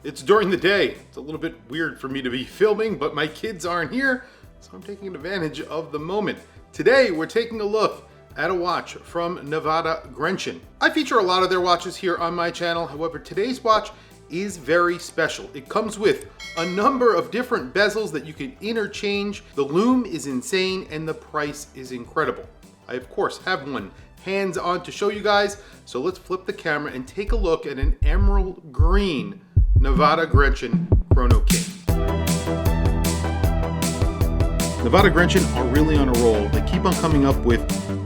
It's during the day. It's a little bit weird for me to be filming, but my kids aren't here, so I'm taking advantage of the moment. Today, we're taking a look at a watch from Nevada Grenchen. I feature a lot of their watches here on my channel. However, today's watch is very special. It comes with a number of different bezels that you can interchange. The Loom is insane and the price is incredible. I, of course, have one hands on to show you guys. So let's flip the camera and take a look at an emerald green Nevada Grenchen Chrono King. Nevada Grenchen are really on a roll. They keep on coming up with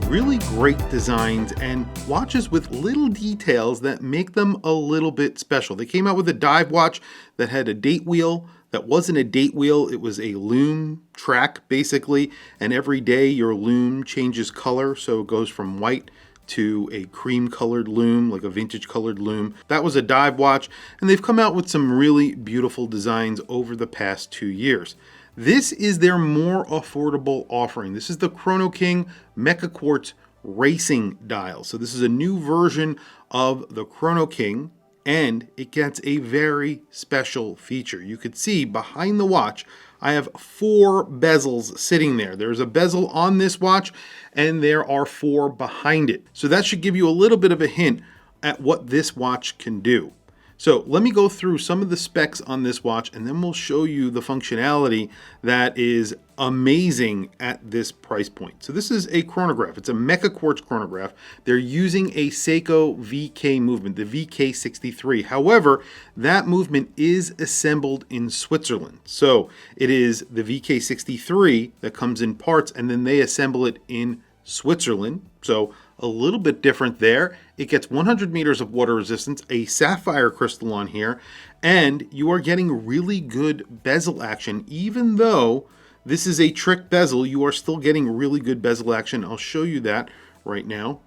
really great designs and watches with little details that make them a little bit special. They came out with a dive watch that had a date wheel. That wasn't a date wheel, it was a Loom track basically, and every day your Loom changes color, so it goes from white to a cream colored Loom, like a vintage colored Loom. That was a dive watch, and they've come out with some really beautiful designs over the past 2 years. This is their more affordable offering. This is the Chrono King meca-quartz racing dial. So this is a new version of the Chrono King, and it gets a very special feature. You could see behind the watch, I have 4 bezels sitting there. There's a bezel on this watch, and there are 4 behind it. So that should give you a little bit of a hint at what this watch can do. So let me go through some of the specs on this watch, and then we'll show you the functionality that is amazing at this price point. So this is a chronograph. It's a meca-quartz chronograph. They're using a Seiko VK movement, the VK63. However, that movement is assembled in Switzerland. So it is the VK63 that comes in parts, and then they assemble it in Switzerland. So a little bit different there. It gets 100 meters of water resistance, a sapphire crystal on here, and you are getting really good bezel action. Even though this is a trick bezel, you are still getting really good bezel action. I'll show you that right now.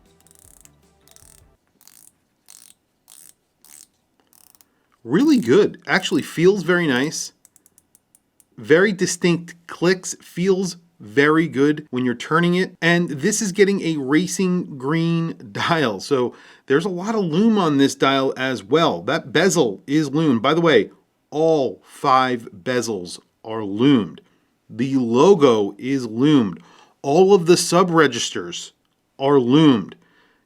Really good. Actually feels very nice. Very distinct clicks. Feels very good when you're turning it, and this is getting a racing green dial, so there's a lot of Loom on this dial as well. That bezel is loomed. By the way, all 5 bezels are loomed. The logo is loomed. All of the sub registers are loomed.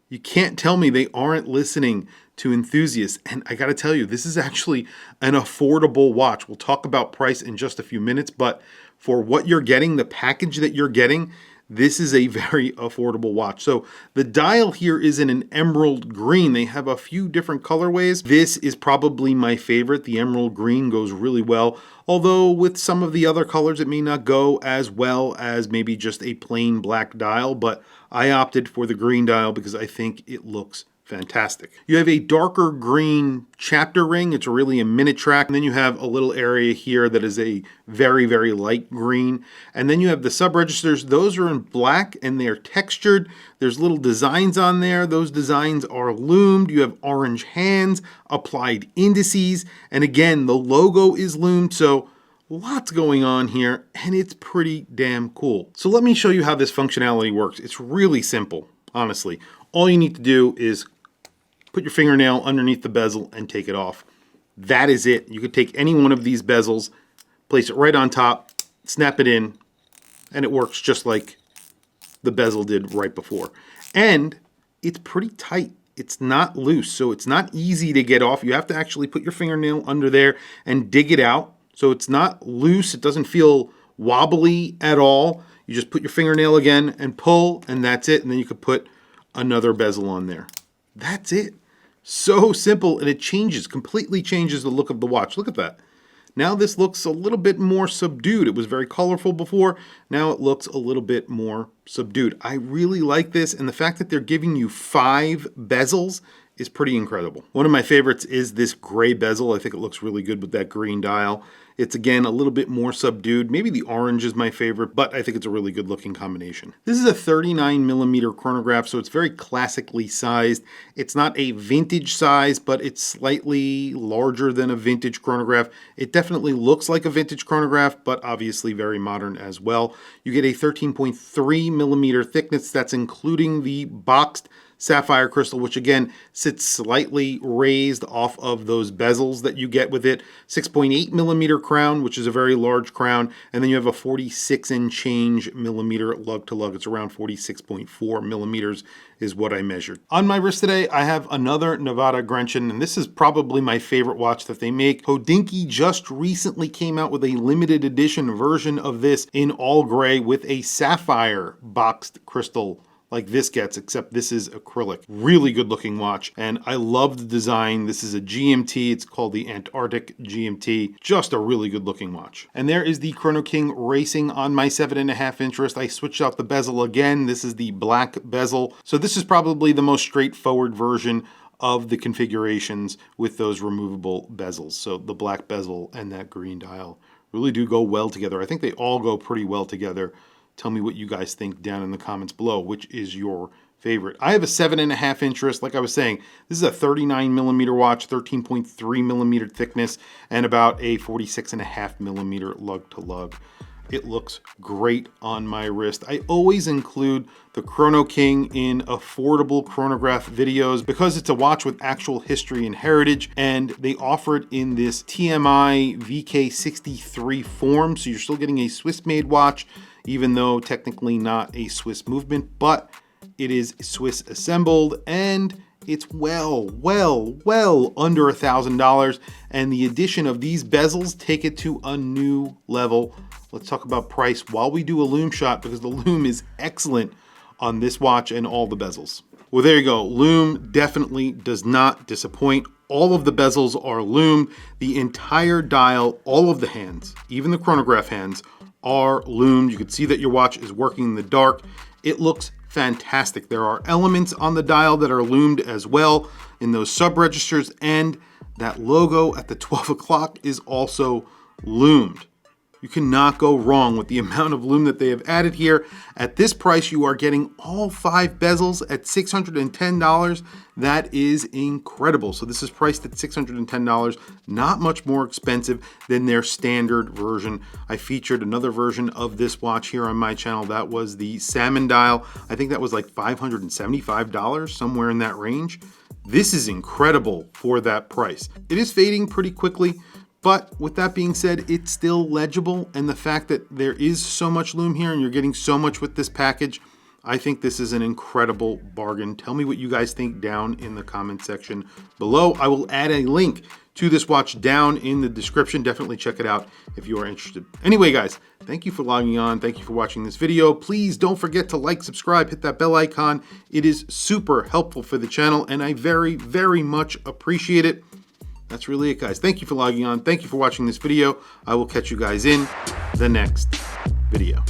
You can't tell me they aren't listening to enthusiasts. And I gotta tell you, this is actually an affordable watch. We'll talk about price in just a few minutes, but for what you're getting, the package that you're getting, this is a very affordable watch. So the dial here is in an emerald green. They have a few different colorways. This is probably my favorite. The emerald green goes really well, although with some of the other colors, it may not go as well as maybe just a plain black dial, but I opted for the green dial because I think it looks fantastic. You have a darker green chapter ring. It's really a minute track. And then you have a little area here that is a very, very light green. And then you have the sub registers. Those are in black and they're textured. There's little designs on there. Those designs are loomed. You have orange hands, applied indices. And again, the logo is loomed. So lots going on here and it's pretty damn cool. So let me show you how this functionality works. It's really simple, honestly. All you need to do is put your fingernail underneath the bezel and take it off. That is it. You could take any one of these bezels, place it right on top, snap it in, and it works just like the bezel did right before. And it's pretty tight. It's not loose, so it's not easy to get off. You have to actually put your fingernail under there and dig it out. So it's not loose. It doesn't feel wobbly at all. You just put your fingernail again and pull, and that's it. And then you could put another bezel on there. That's it. So simple, and it completely changes the look of the watch. Look at that. Now this looks a little bit more subdued. It was very colorful before. Now it looks a little bit more subdued. I really like this, and the fact that they're giving you 5 bezels is pretty incredible. One of my favorites is this gray bezel. I think it looks really good with that green dial. It's again a little bit more subdued. Maybe the orange is my favorite, but I think it's a really good looking combination. This is a 39mm chronograph, so it's very classically sized. It's not a vintage size, but it's slightly larger than a vintage chronograph. It definitely looks like a vintage chronograph, but obviously very modern as well. You get a 13.3mm thickness. That's including the boxed sapphire crystal, which again sits slightly raised off of those bezels that you get with it. 6.8 millimeter crown, which is a very large crown, and then you have a 46 and change millimeter lug to lug. It's around 46.4 millimeters is what I measured. On my wrist today, I have another Nevada Grenchen, and this is probably my favorite watch that they make. Hodinkee just recently came out with a limited edition version of this in all gray with a sapphire boxed crystal like this gets, except this is acrylic. Really good looking watch, and I love the design. This is a GMT. It's called the Antarctic GMT. Just a really good looking watch. And there is the Chrono King Racing on my 7.5 inch wrist. I switched out the bezel again. This is the black bezel. So this is probably the most straightforward version of the configurations with those removable bezels. So the black bezel and that green dial really do go well together. I think they all go pretty well together. Tell me what you guys think down in the comments below. Which is your favorite? I have a 7.5 inch wrist. Like I was saying, this is a 39 millimeter watch, 13.3 millimeter thickness, and about a 46.5 millimeter lug to lug. It looks great on my wrist. I always include the Chrono King in affordable chronograph videos because it's a watch with actual history and heritage, and they offer it in this TMI VK63 form. So you're still getting a Swiss-made watch, even though technically not a Swiss movement, but it is Swiss assembled, and it's well under $1,000. And the addition of these bezels take it to a new level. Let's talk about price while we do a Loom shot, because the Loom is excellent on this watch and all the bezels. Well, there you go. Loom definitely does not disappoint. All of the bezels are loomed. The entire dial, all of the hands, even the chronograph hands, are loomed. You can see that your watch is working in the dark. It looks fantastic. There are elements on the dial that are loomed as well in those sub registers, and that logo at the 12 o'clock is also loomed. You cannot go wrong with the amount of loom that they have added here. At this price, you are getting all 5 bezels at $610. That is incredible. So this is priced at $610, not much more expensive than their standard version. I featured another version of this watch here on my channel. That was the salmon dial. I think that was like $575, somewhere in that range. This is incredible for that price. It is fading pretty quickly, but with that being said, it's still legible, and the fact that there is so much loom here and you're getting so much with this package, I think this is an incredible bargain. Tell me what you guys think down in the comment section below. I will add a link to this watch down in the description. Definitely check it out if you are interested. Anyway, guys, thank you for logging on. Thank you for watching this video. Please don't forget to like, subscribe, hit that bell icon. It is super helpful for the channel, and I very much appreciate it. That's really it, guys. Thank you for logging on. Thank you for watching this video. I will catch you guys in the next video.